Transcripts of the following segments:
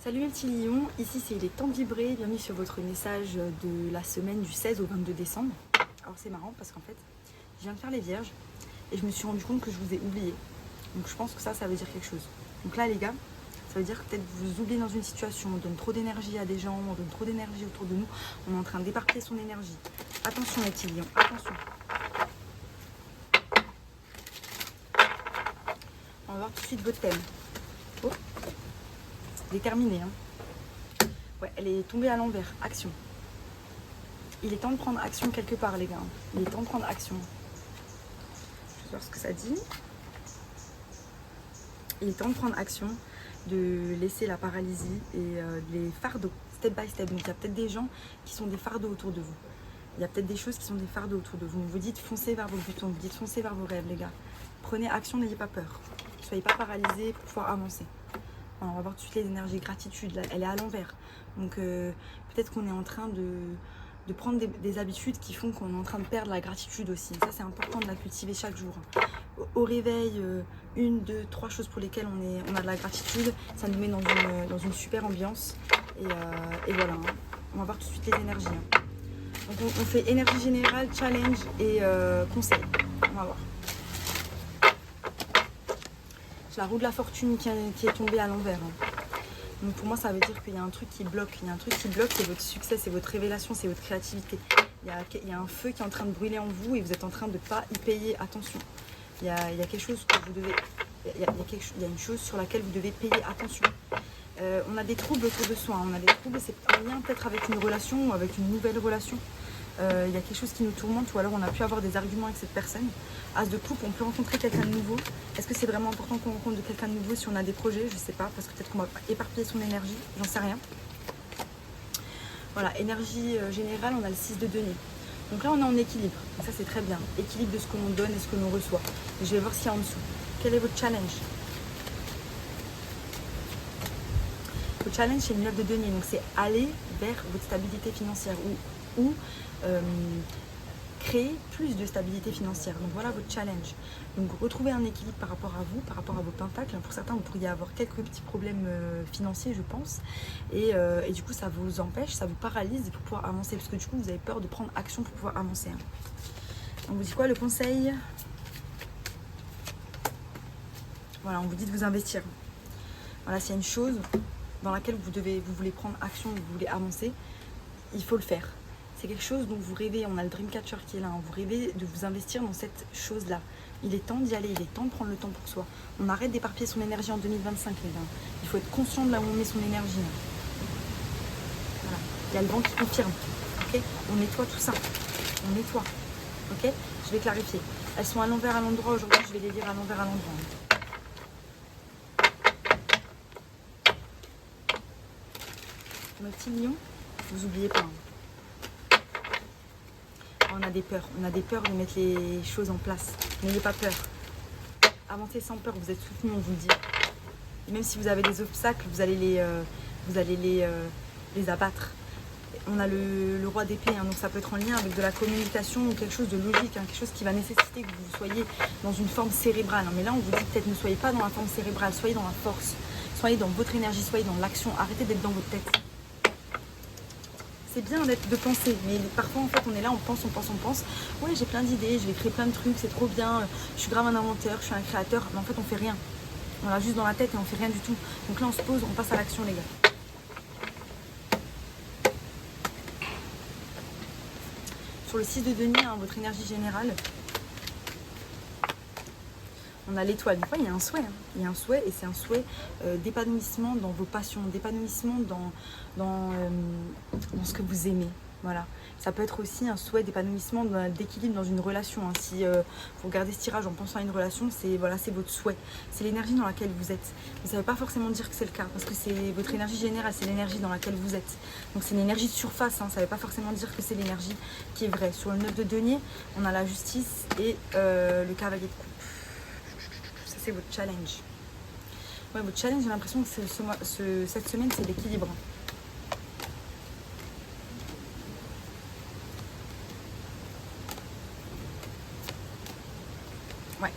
Salut mes petits lions, ici c'est Il est temps de vibrer, bienvenue sur votre message de la semaine du 16 au 22 décembre. Alors c'est marrant parce qu'en fait, je viens de faire les vierges et je me suis rendu compte que je vous ai oublié. Donc je pense que ça veut dire quelque chose. Donc là les gars, ça veut dire que peut-être vous vous oubliez dans une situation, on donne trop d'énergie à des gens, on donne trop d'énergie autour de nous, on est en train d'éparpiller son énergie. Attention mes petits lions, attention. On va voir tout de suite votre thème. Oh. Déterminée, hein. Ouais, elle est tombée à l'envers. Action. Il est temps de prendre action quelque part, les gars. Il est temps de prendre action. Je vais voir ce que ça dit. Il est temps de prendre action, de laisser la paralysie et les fardeaux, step by step. Donc il y a peut-être des gens qui sont des fardeaux autour de vous. Il y a peut-être des choses qui sont des fardeaux autour de vous. Vous dites foncez vers vos buts, vous dites foncez vers vos rêves, les gars. Prenez action, n'ayez pas peur. Ne soyez pas paralysés pour pouvoir avancer. On va voir tout de suite les énergies gratitude, là, elle est à l'envers. Donc peut-être qu'on est en train de prendre des habitudes qui font qu'on est en train de perdre la gratitude aussi. Ça c'est important de la cultiver chaque jour. Au réveil, 1, 2, 3 choses pour lesquelles on a de la gratitude. Ça nous met dans une super ambiance. Et voilà, hein. On va voir tout de suite les énergies. Hein. Donc on fait énergie générale, challenge et conseil. On va voir. La roue de la fortune qui est tombée à l'envers. Hein. Donc pour moi, ça veut dire qu'il y a un truc qui bloque. Il y a un truc qui bloque, c'est votre succès, c'est votre révélation, c'est votre créativité. Il y a un feu qui est en train de brûler en vous et vous êtes en train de ne pas y payer attention. Il y a quelque chose que vous devez... Il y a une chose sur laquelle vous devez payer attention. On a des troubles autour de soi. Hein. On a des troubles, c'est en lien peut-être avec une relation ou avec une nouvelle relation. Il y a quelque chose qui nous tourmente ou alors on a pu avoir des arguments avec cette personne. As de coupe, on peut rencontrer quelqu'un de nouveau. Est-ce que c'est vraiment important qu'on rencontre de quelqu'un de nouveau si on a des projets? Je sais pas, parce que peut-être qu'on va éparpiller son énergie, j'en sais rien. Voilà, énergie générale, on a le 6 de denier. Donc là on est en équilibre, donc ça c'est très bien. Équilibre de ce que l'on donne et ce que l'on reçoit. Et je vais voir ce qu'il y a en dessous. Quel est votre challenge? Votre challenge c'est une 9 de denier, donc c'est aller vers votre stabilité financière ou créer plus de stabilité financière. Donc voilà votre challenge. Donc retrouver un équilibre par rapport à vous, par rapport à vos pentacles. Pour certains, vous pourriez avoir quelques petits problèmes financiers, je pense. Et du coup, ça vous empêche, ça vous paralyse pour pouvoir avancer. Parce que du coup, vous avez peur de prendre action pour pouvoir avancer. Hein. On vous dit quoi le conseil? Voilà, on vous dit de vous investir. Voilà, s'il y a une chose dans laquelle vous voulez prendre action, vous voulez avancer, il faut le faire. C'est quelque chose dont vous rêvez, on a le Dreamcatcher qui est là, hein. Vous rêvez de vous investir dans cette chose-là. Il est temps d'y aller, il est temps de prendre le temps pour soi. On arrête d'éparpiller son énergie en 2025, les gars. Il faut être conscient de là où on met son énergie. Voilà. Il y a le vent qui confirme. Okay, on nettoie tout ça. On nettoie. Ok, je vais clarifier. Elles sont à l'envers à l'endroit. Aujourd'hui, je vais les lire à l'envers à l'endroit. Mes petits lions, vous oubliez pas. Hein. On a des peurs de mettre les choses en place. N'ayez pas peur. Avancez sans peur, vous êtes soutenus, on vous le dit. Et même si vous avez des obstacles, vous allez les abattre. On a le roi d'épée, hein, donc ça peut être en lien avec de la communication ou quelque chose de logique, hein, quelque chose qui va nécessiter que vous soyez dans une forme cérébrale. Hein. Mais là, on vous dit peut-être ne soyez pas dans la forme cérébrale, soyez dans la force, soyez dans votre énergie, soyez dans l'action. Arrêtez d'être dans votre tête. C'est bien de penser, mais parfois en fait on est là, on pense. Ouais, j'ai plein d'idées, je vais créer plein de trucs, c'est trop bien, je suis grave un inventeur, je suis un créateur, mais en fait on fait rien. On l'a juste dans la tête et on fait rien du tout. Donc là on se pose, on passe à l'action les gars. Sur le 6 de denier, hein, votre énergie générale, on a l'étoile. Donc, ouais, il y a un souhait. Hein. Il y a un souhait et c'est un souhait d'épanouissement dans vos passions, d'épanouissement dans ce que vous aimez. Voilà. Ça peut être aussi un souhait d'épanouissement, d'équilibre dans une relation. Hein. Si vous regardez ce tirage en pensant à une relation, c'est votre souhait. C'est l'énergie dans laquelle vous êtes. Mais ça ne veut pas forcément dire que c'est le cas parce que c'est votre énergie générale, c'est l'énergie dans laquelle vous êtes. Donc c'est une énergie de surface. Hein. Ça ne veut pas forcément dire que c'est l'énergie qui est vraie. Sur le 9 de denier, on a la justice et le cavalier de coupe. C'est votre challenge. Ouais, votre challenge, j'ai l'impression que cette semaine, c'est l'équilibre. Ouais.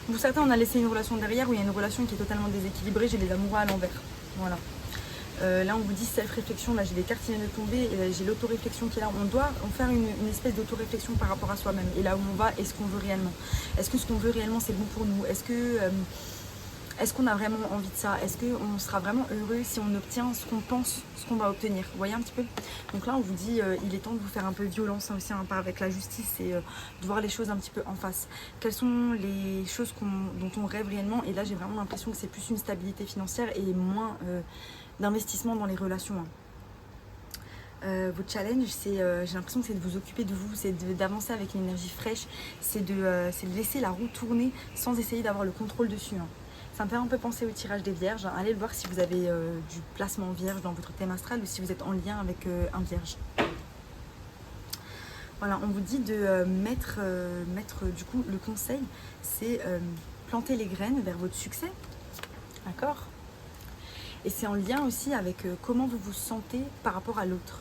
Pour certains, on a laissé une relation derrière où il y a une relation qui est totalement déséquilibrée. J'ai les amoureux à l'envers. Voilà. Là, on vous dit self-réflexion. Là, j'ai des cartes qui viennent de tomber et là, j'ai l'auto-réflexion qui est là. On doit en faire une espèce d'auto-réflexion par rapport à soi-même. Et là où on va, est-ce qu'on veut réellement? Est-ce que ce qu'on veut réellement, c'est bon pour nous? Est-ce qu'on a vraiment envie de ça? Est-ce qu'on sera vraiment heureux si on obtient ce qu'on pense, ce qu'on va obtenir? Vous voyez un petit peu? Donc là, on vous dit, il est temps de vous faire un peu violence aussi, hein, pas avec la justice, et de voir les choses un petit peu en face. Quelles sont les choses dont on rêve réellement? Et là, j'ai vraiment l'impression que c'est plus une stabilité financière et moins d'investissement dans les relations. Votre challenge, j'ai l'impression que c'est de vous occuper de vous, c'est d'avancer avec une énergie fraîche, c'est de laisser la roue tourner sans essayer d'avoir le contrôle dessus. Ça me fait un peu penser au tirage des vierges. Allez le voir si vous avez du placement vierge dans votre thème astral ou si vous êtes en lien avec un vierge. Voilà, on vous dit de mettre du coup, le conseil, c'est planter les graines vers votre succès. D'accord? Et c'est en lien aussi avec comment vous vous sentez par rapport à l'autre.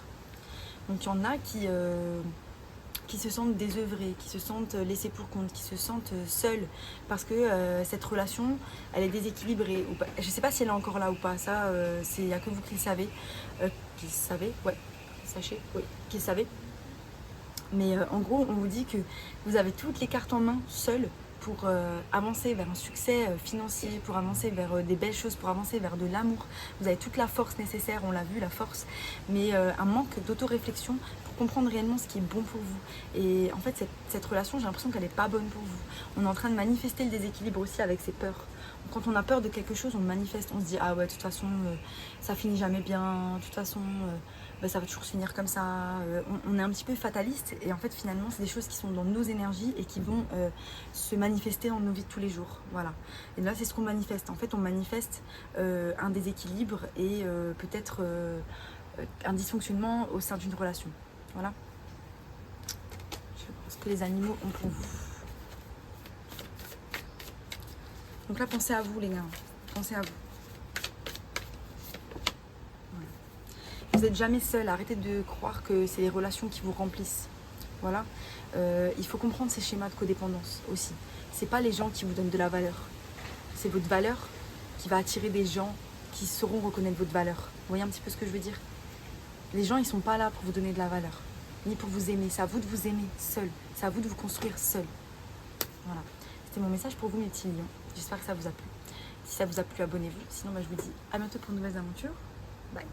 Donc il y en a qui se sentent désœuvrés, qui se sentent laissés pour compte, qui se sentent seuls parce que cette relation, elle est déséquilibrée. Ou pas. Je ne sais pas si elle est encore là ou pas, ça, il n'y a que vous qui le savez. Ouais, sachez, oui, qui le savez. Mais en gros, on vous dit que vous avez toutes les cartes en main, seuls, pour avancer vers un succès financier, pour avancer vers des belles choses, pour avancer vers de l'amour. Vous avez toute la force nécessaire, on l'a vu, la force, mais un manque d'autoréflexion pour comprendre réellement ce qui est bon pour vous. Et en fait, cette relation, j'ai l'impression qu'elle n'est pas bonne pour vous. On est en train de manifester le déséquilibre aussi avec ses peurs. Quand on a peur de quelque chose, on le manifeste, on se dit « Ah ouais, de toute façon, ça finit jamais bien, de toute façon... ça va toujours se finir comme ça. On est un petit peu fataliste et en fait finalement c'est des choses qui sont dans nos énergies et qui vont se manifester dans nos vies de tous les jours. Voilà. Et là c'est ce qu'on manifeste. En fait on manifeste un déséquilibre et peut-être un dysfonctionnement au sein d'une relation. Voilà. Je vais voir ce que les animaux ont pour vous. Donc là pensez à vous les gars. Pensez à vous. Vous n'êtes jamais seul, arrêtez de croire que c'est les relations qui vous remplissent. Voilà. Il faut comprendre ces schémas de codépendance aussi. C'est pas les gens qui vous donnent de la valeur. C'est votre valeur qui va attirer des gens qui sauront reconnaître votre valeur. Vous voyez un petit peu ce que je veux dire? Les gens, ils sont pas là pour vous donner de la valeur, ni pour vous aimer. C'est à vous de vous aimer seul. C'est à vous de vous construire seul. Voilà. C'était mon message pour vous, mes petits lions. J'espère que ça vous a plu. Si ça vous a plu, abonnez-vous. Sinon, je vous dis à bientôt pour de nouvelles aventures. Bye.